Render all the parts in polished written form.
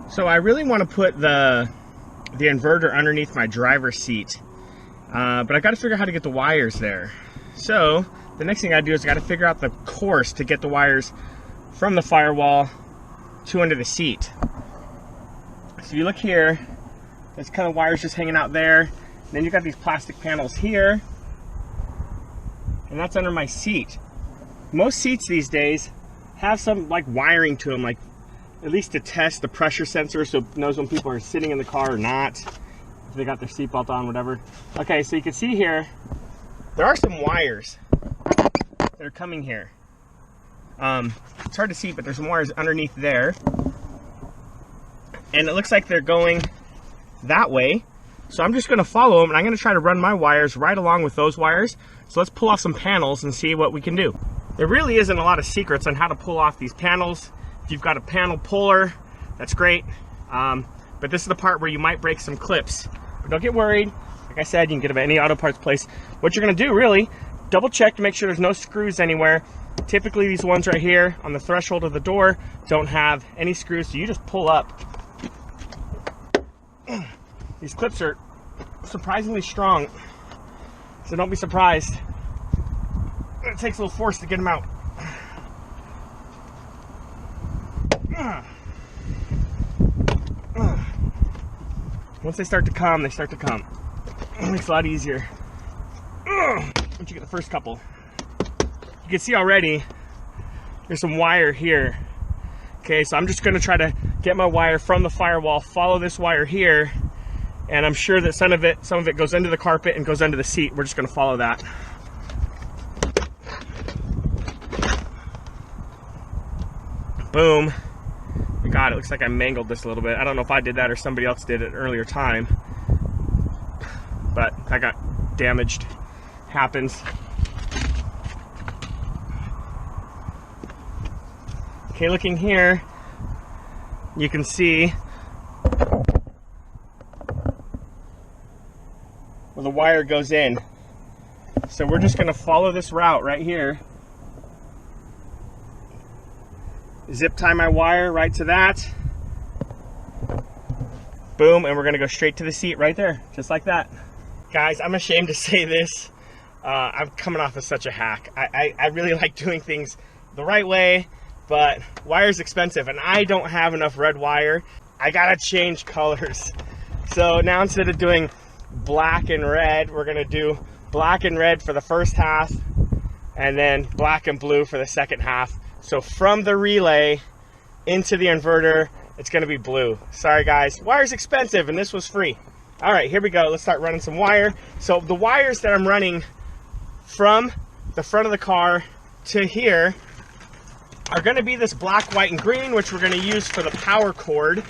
So I really want to put the inverter underneath my driver's seat, but I got to figure out how to get the wires there. So the next thing I do is I got to figure out the course to get the wires from the firewall to under the seat. So you look here, there's kind of wires just hanging out there. And then you got these plastic panels here, and that's under my seat. Most seats these days have some like wiring to them, like at least to test the pressure sensor so it knows when people are sitting in the car or not, if they got their seatbelt on, whatever. Okay, so you can see here, there are some wires that are coming here. It's hard to see, but there's some wires underneath there. And it looks like they're going that way. So I'm just gonna follow them, and I'm gonna try to run my wires right along with those wires. So let's pull off some panels and see what we can do. There really isn't a lot of secrets on how to pull off these panels. If you've got a panel puller, that's great. But this is the part where you might break some clips. But don't get worried. Like I said, you can get them at any auto parts place. What you're gonna do, really, double check to make sure there's no screws anywhere. Typically these ones right here on the threshold of the door don't have any screws, so you just pull up. These clips are surprisingly strong, so don't be surprised. It takes a little force to get them out. Once they start to come, they start to come. It makes it a lot easier. Once you get the first couple. You can see already, there's some wire here. Okay, so I'm just gonna try to get my wire from the firewall, follow this wire here, and I'm sure that some of it goes into the carpet and goes under the seat. We're just gonna follow that. Boom. God, it looks like I mangled this a little bit. I don't know if I did that or somebody else did it at an earlier time, but I got damaged. Happens. Okay, looking here, you can see where the wire goes in. So we're just gonna follow this route right here. Zip tie my wire right to that. Boom, and we're gonna go straight to the seat right there, just like that. Guys, I'm ashamed to say this. I'm coming off as such a hack. I really like doing things the right way, but wire's expensive, and I don't have enough red wire. I gotta change colors. So now instead of doing black and red, we're gonna do black and red for the first half, and then black and blue for the second half. So from the relay into the inverter, it's gonna be blue. Sorry guys, wire's expensive and this was free. All right, here we go. Let's start running some wire. So the wires that I'm running from the front of the car to here are gonna be this black, white, and green, which we're gonna use for the power cord.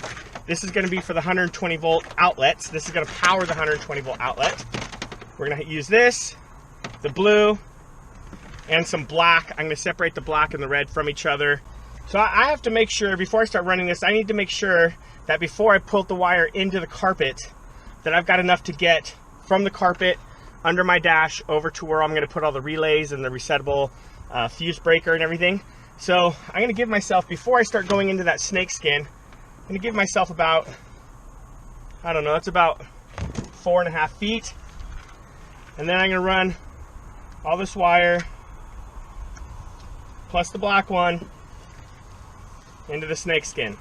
This is gonna be for the 120 volt outlets. This is gonna power the 120 volt outlet. We're gonna use this, the blue, and some black. I'm gonna separate the black and the red from each other. So I have to make sure, before I start running this, I need to make sure that before I pull the wire into the carpet, that I've got enough to get from the carpet under my dash over to where I'm gonna put all the relays and the resettable fuse breaker and everything. So I'm gonna give myself, before I start going into that snake skin, I'm gonna give myself about, I don't know, it's about 4.5 feet. And then I'm gonna run all this wire, plus the black one, into the snake skin.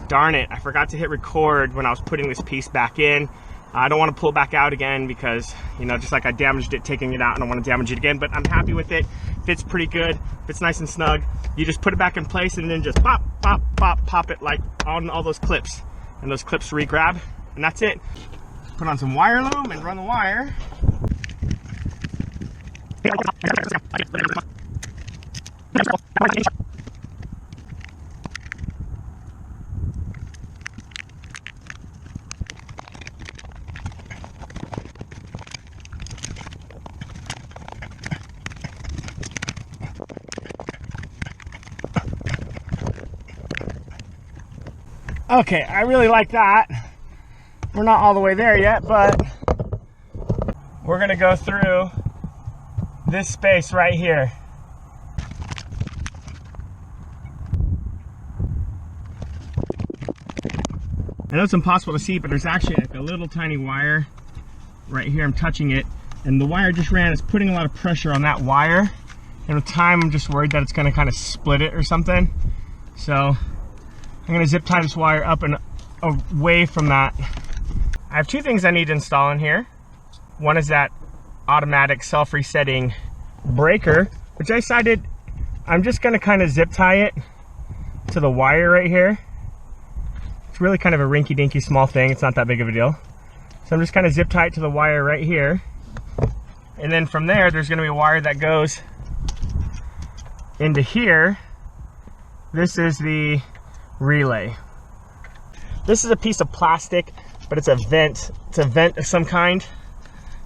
Darn it, I forgot to hit record when I was putting this piece back in. I don't want to pull it back out again because, you know, just like I damaged it taking it out, I don't want to damage it again, but I'm happy with it. Fits pretty good, fits nice and snug. You just put it back in place and then just pop, pop, pop, pop it like on all those clips. And those clips re-grab, and that's it. Put on some wire loom and run the wire. Okay, I really like that. We're not all the way there yet, but we're gonna go through this space right here. I know it's impossible to see, but there's actually like a little tiny wire right here. I'm touching it, and the wire just ran. It's putting a lot of pressure on that wire, and with time I'm just worried that it's gonna kind of split it or something. So I'm gonna zip tie this wire up and away from that. I have two things I need to install in here. One is that automatic self-resetting breaker, which I decided I'm just gonna kind of zip tie it to the wire right here. It's really kind of a rinky-dinky small thing. It's not that big of a deal. So I'm just kind of zip tie it to the wire right here. And then from there, there's gonna be a wire that goes into here. This is the relay. This is a piece of plastic, but it's a vent. It's a vent of some kind.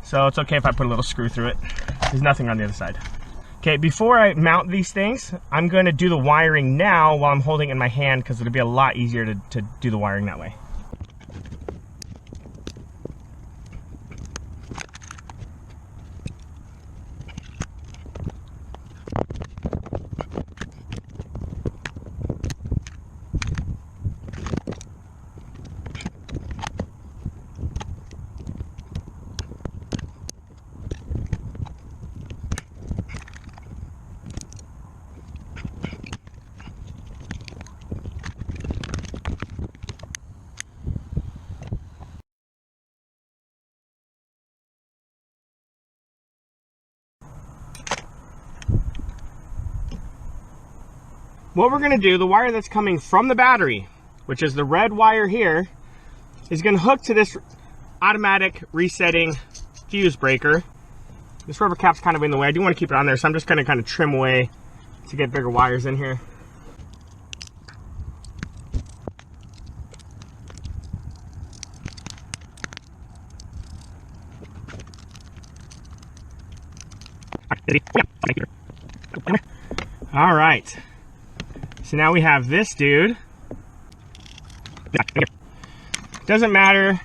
So it's okay if I put a little screw through it. There's nothing on the other side. Okay, before I mount these things, I'm going to do the wiring now while I'm holding it in my hand because it'll be a lot easier to do the wiring that way. What we're gonna do, the wire that's coming from the battery, which is the red wire here, is gonna hook to this automatic resetting fuse breaker. This rubber cap's kind of in the way. I do want to keep it on there, so I'm just gonna kind of trim away to get bigger wires in here. All right. So now we have this dude. Doesn't matter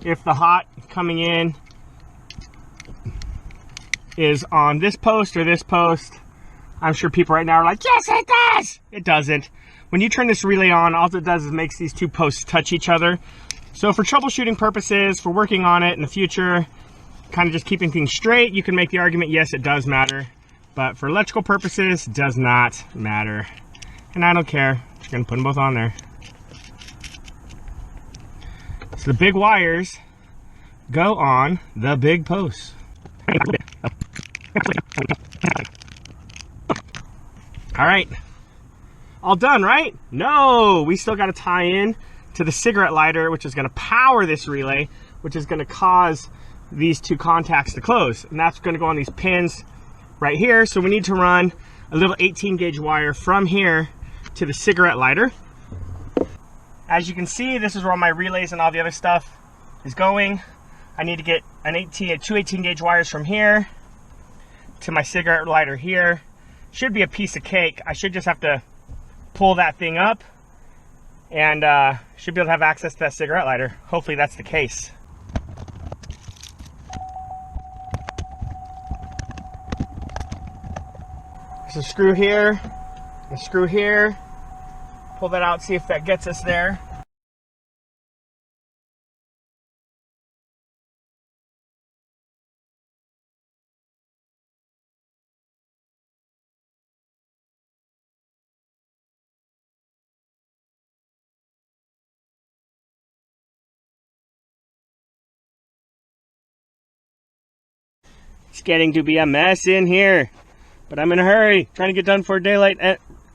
if the hot coming in is on this post or this post. I'm sure people right now are like, yes, it does. It doesn't. When you turn this relay on, all it does is makes these two posts touch each other. So for troubleshooting purposes, for working on it in the future, kind of just keeping things straight, you can make the argument, yes, it does matter. But for electrical purposes, it does not matter. And I don't care. I'm just gonna put them both on there. So the big wires go on the big posts. All right, all done, right? No, we still got to tie in to the cigarette lighter, which is going to power this relay, which is going to cause these two contacts to close. And that's going to go on these pins right here. So we need to run a little 18 gauge wire from here to the cigarette lighter. As you can see, this is where all my relays and all the other stuff is going. I need to get two 18 gauge wires from here to my cigarette lighter here. Should be a piece of cake. I should just have to pull that thing up and should be able to have access to that cigarette lighter. Hopefully that's the case. There's a screw here, a screw here. Pull that out, see if that gets us there. It's getting to be a mess in here, but I'm in a hurry. Trying to get done before daylight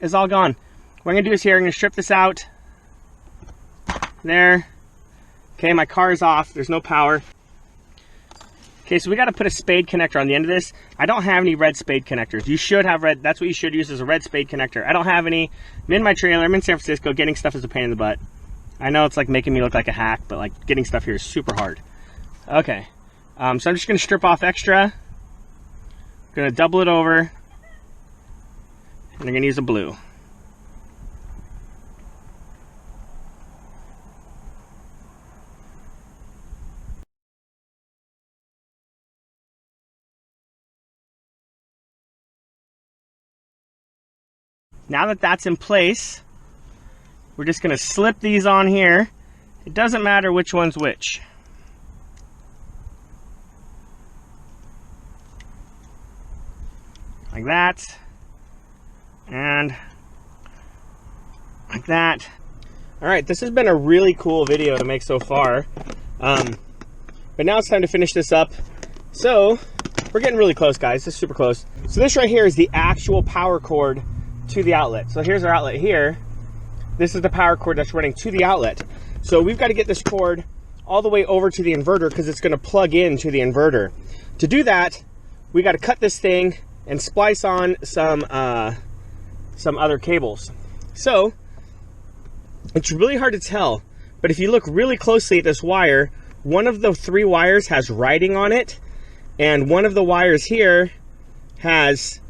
is all gone. What I'm gonna do is here, I'm gonna strip this out. There. Okay, my car is off. There's no power. Okay, so we got to put a spade connector on the end of this. I don't have any red spade connectors. You should have red. That's what you should use, is a red spade connector. I don't have any. I'm in my trailer. I'm in San Francisco. Getting stuff is a pain in the butt. I know it's like making me look like a hack, but like getting stuff here is super hard. Okay, so I'm just going to strip off extra. Going to double it over. And I'm going to use a blue. Now that that's in place, we're just going to slip these on here. It doesn't matter which one's which. Like that. And like that. Alright, this has been a really cool video to make so far. But now it's time to finish this up. So, we're getting really close, guys. This is super close. So this right here is the actual power cord to the outlet. So here's our outlet here. This is the power cord that's running to the outlet. So we've got to get this cord all the way over to the inverter because it's going to plug into the inverter. To do that, we got to cut this thing and splice on some other cables. So it's really hard to tell, but if you look really closely at this wire, one of the 3 wires has writing on it, and one of the wires here has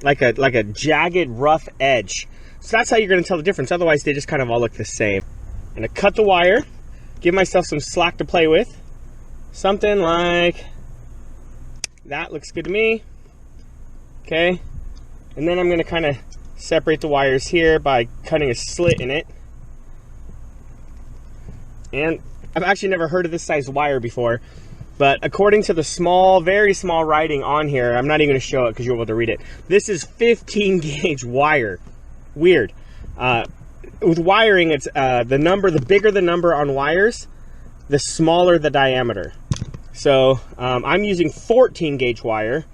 like a jagged, rough edge. So that's how you're going to tell the difference. Otherwise, they just kind of all look the same. I'm going to cut the wire, give myself some slack to play with. Something like that looks good to me. Okay. And then I'm going to kind of separate the wires here by cutting a slit in it. And I've actually never heard of this size wire before. But according to the small, very small writing on here, I'm not even going to show it because you'll be able to read it. This is 15 gauge wire. Weird. With wiring, it's the bigger the number on wires, the smaller the diameter. So I'm using 14 gauge wire.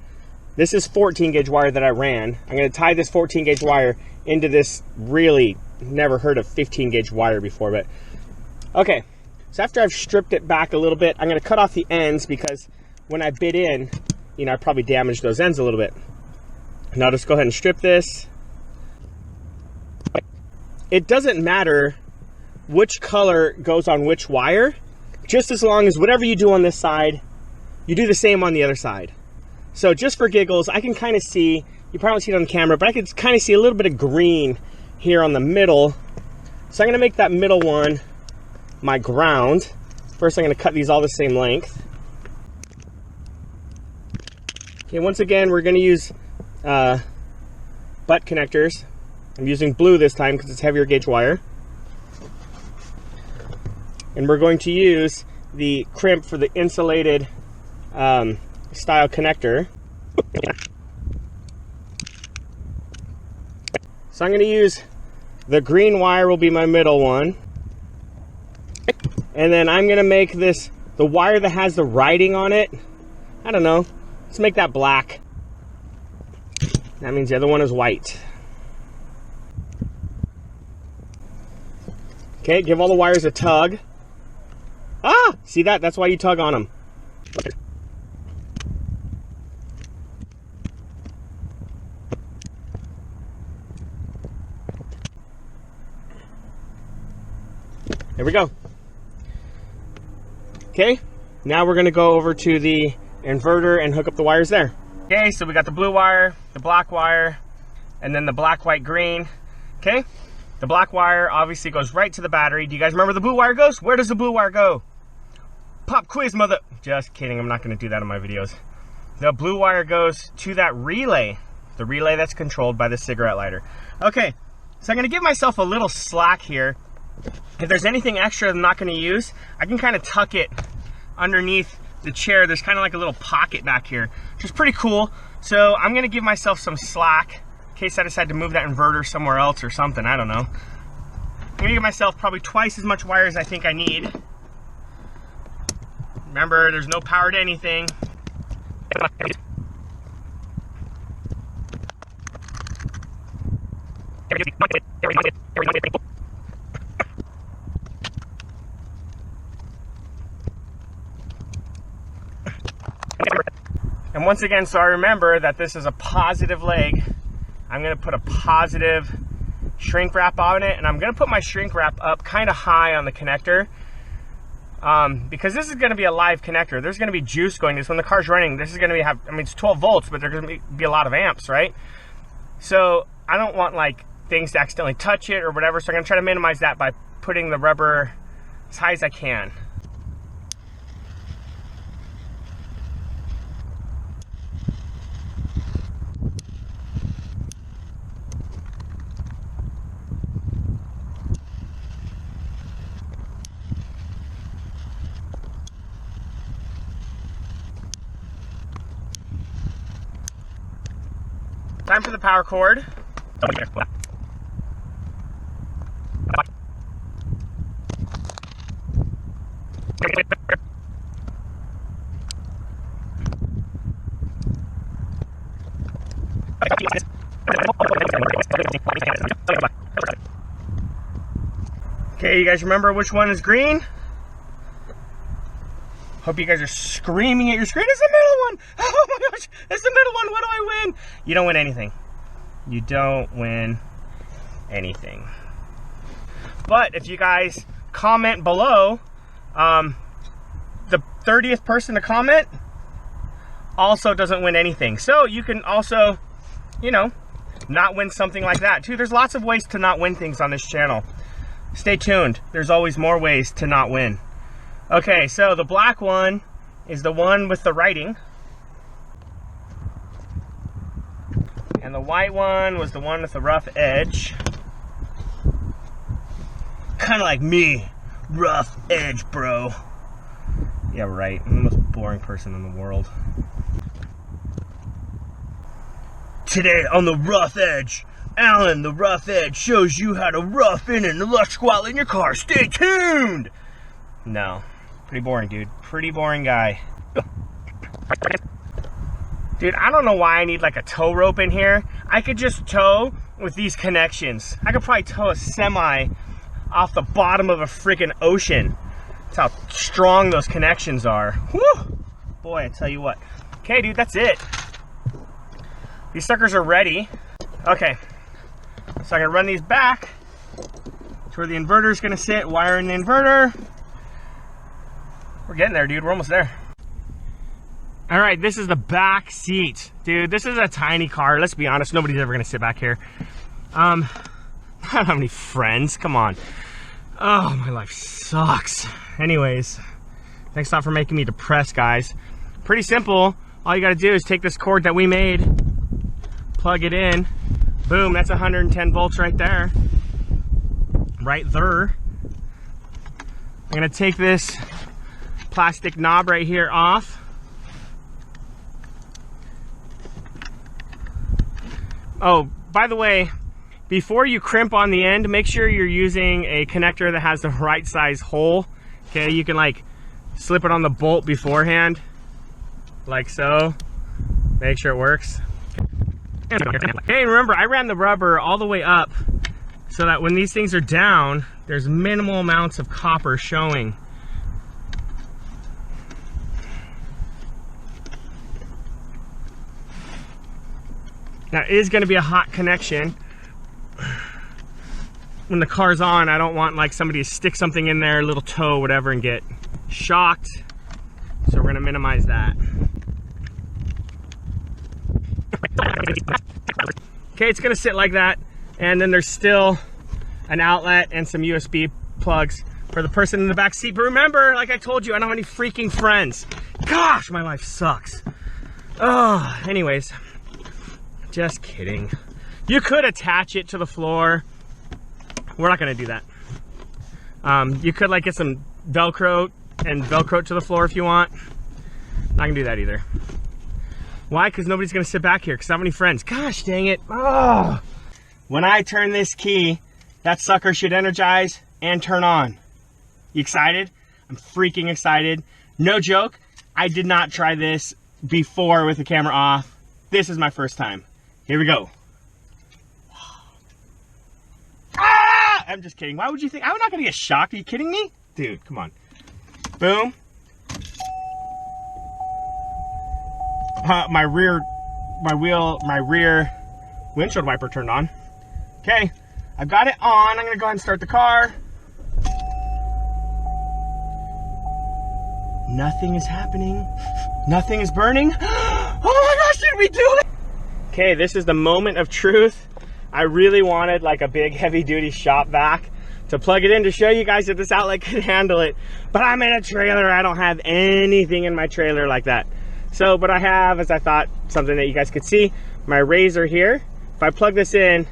This is 14 gauge wire that I ran. I'm going to tie this 14 gauge wire into this really never heard of 15 gauge wire before. But okay. So after I've stripped it back a little bit, I'm going to cut off the ends because when I bit in, you know, I probably damaged those ends a little bit. And I'll just go ahead and strip this. It doesn't matter which color goes on which wire, just as long as whatever you do on this side, you do the same on the other side. So just for giggles, I can kind of see, you probably see it on the camera, but I can kind of see a little bit of green here on the middle. So I'm going to make that middle one my ground. First, I'm going to cut these all the same length. Okay, once again, we're going to use butt connectors. I'm using blue this time because it's heavier gauge wire. And we're going to use the Crimp for the insulated style connector. So I'm going to use the green wire will be my middle one. And then I'm going to make this, the wire that has the writing on it, I don't know, let's make that black. That means the other one is white. Okay, give all the wires a tug. Ah, see that? That's why you tug on them. There we go. Okay, now we're gonna go over to the inverter and hook up the wires there. Okay, so we got the blue wire, the black wire, and then the black, white, green. Okay, the black wire obviously goes right to the battery. Do you guys remember the blue wire goes? Where does the blue wire go? Pop quiz, mother. Just kidding, I'm not gonna do that in my videos. The blue wire goes to that relay, the relay that's controlled by the cigarette lighter. Okay, so I'm gonna give myself a little slack here. If there's anything extra I'm not going to use, I can kind of tuck it underneath the chair. There's kind of like a little pocket back here, which is pretty cool. So I'm going to give myself some slack in case I decide to move that inverter somewhere else or something. I don't know. I'm going to give myself probably twice as much wire as I think I need. Remember, there's no power to anything. And once again, so I remember that this is a positive leg, I'm going to put a positive shrink wrap on it, and I'm going to put my shrink wrap up kind of high on the connector, because this is going to be a live connector. There's going to be juice going. This when the car's running. This is going to be I mean, it's 12 volts, but there's going to be a lot of amps, right? So I don't want like things to accidentally touch it or whatever. So I'm going to try to minimize that by putting the rubber as high as I can. Time for the power cord. Okay, you guys remember which one is green? Hope you guys are screaming at your screen. It's the middle one! Oh my gosh, it's the middle one. What do I win? You don't win anything. You don't win anything. But if you guys comment below, the 30th person to comment also doesn't win anything. So you can also, you know, not win something like that too. There's lots of ways to not win things on this channel. Stay tuned. There's always more ways to not win. Okay, so the black one is the one with the writing. And the white one was the one with the rough edge. Kind of like me. Rough edge, bro. Yeah, right. I'm the most boring person in the world. Today on the rough edge, Alan the rough edge shows you how to rough in an electrical outlet in your car. Stay tuned! No. Pretty boring, dude. Pretty boring guy. Dude, I don't know why I need like a tow rope in here. I could just tow with these connections. I could probably tow a semi off the bottom of a freaking ocean. That's how strong those connections are. Whew! Boy, I tell you what. Okay, dude, that's it. These suckers are ready. Okay. So I'm gonna run these back to where the inverter is gonna sit, wire in the inverter. We're getting there, dude. We're almost there. All right, this is the back seat. Dude, this is a tiny car. Let's be honest, nobody's ever gonna sit back here. I don't have any friends, come on. Oh, my life sucks. Anyways, thanks a lot for making me depressed, guys. Pretty simple. All you gotta do is take this cord that we made, plug it in, boom, that's 110 volts right there. Right there. I'm gonna take this plastic knob right here off. Oh, by the way, before you crimp on the end, make sure you're using a connector that has the right size hole. Okay, you can like slip it on the bolt beforehand, like so. Make sure it works. Okay, remember, I ran the rubber all the way up so that when these things are down, there's minimal amounts of copper showing. Now it is going to be a hot connection. When the car's on, I don't want like somebody to stick something in there, a little toe, whatever, and get shocked. So we're going to minimize that. Okay, it's going to sit like that. And then there's still an outlet and some USB plugs for the person in the back seat. But remember, like I told you, I don't have any freaking friends. Gosh, my life sucks. Oh, anyways. Just kidding. You could attach it to the floor. We're not gonna do that. You could like get some Velcro and Velcro it to the floor if you want. Not gonna do that either. Why? Because nobody's gonna sit back here because I don't have any friends. Gosh dang it. Oh. When I turn this key, that sucker should energize and turn on. You excited? I'm freaking excited. No joke, I did not try this before with the camera off. This is my first time. Here we go. Ah! I'm just kidding. Why would you think? I'm not gonna get shocked. Are you kidding me? Dude, come on. Boom. My rear windshield wiper turned on. Okay, I've got it on. I'm gonna go ahead and start the car. Nothing is happening. Nothing is burning. Oh my gosh, did we do it? Okay, this is the moment of truth. I really wanted like a big heavy duty shop vac to plug it in to show you guys that this outlet could handle it. But I'm in a trailer. I don't have anything in my trailer like that. So, but I have, as I thought, something that you guys could see, my razor here. If I plug this in,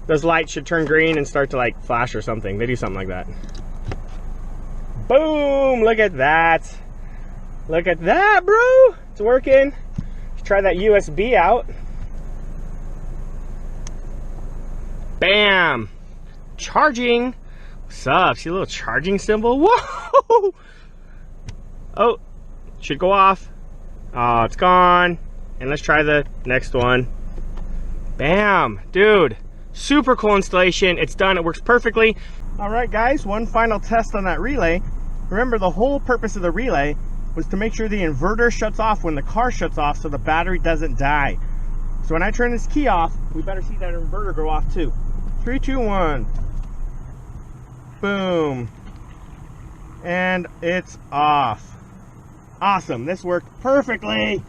those lights should turn green and start to like flash or something. They do something like that. Boom, look at that. Look at that, bro. It's working. Let's try that USB out. Bam. Charging. What's up? See a little charging symbol? Whoa. Oh, should go off. Oh, it's gone. And let's try the next one. Bam, dude. Super cool installation. It's done. It works perfectly. All right, guys, one final test on that relay. Remember, the whole purpose of the relay was to make sure the inverter shuts off when the car shuts off so the battery doesn't die. So when I turn this key off, we better see that inverter go off too. 3, 2, 1. Boom. And it's off. Awesome. This worked perfectly.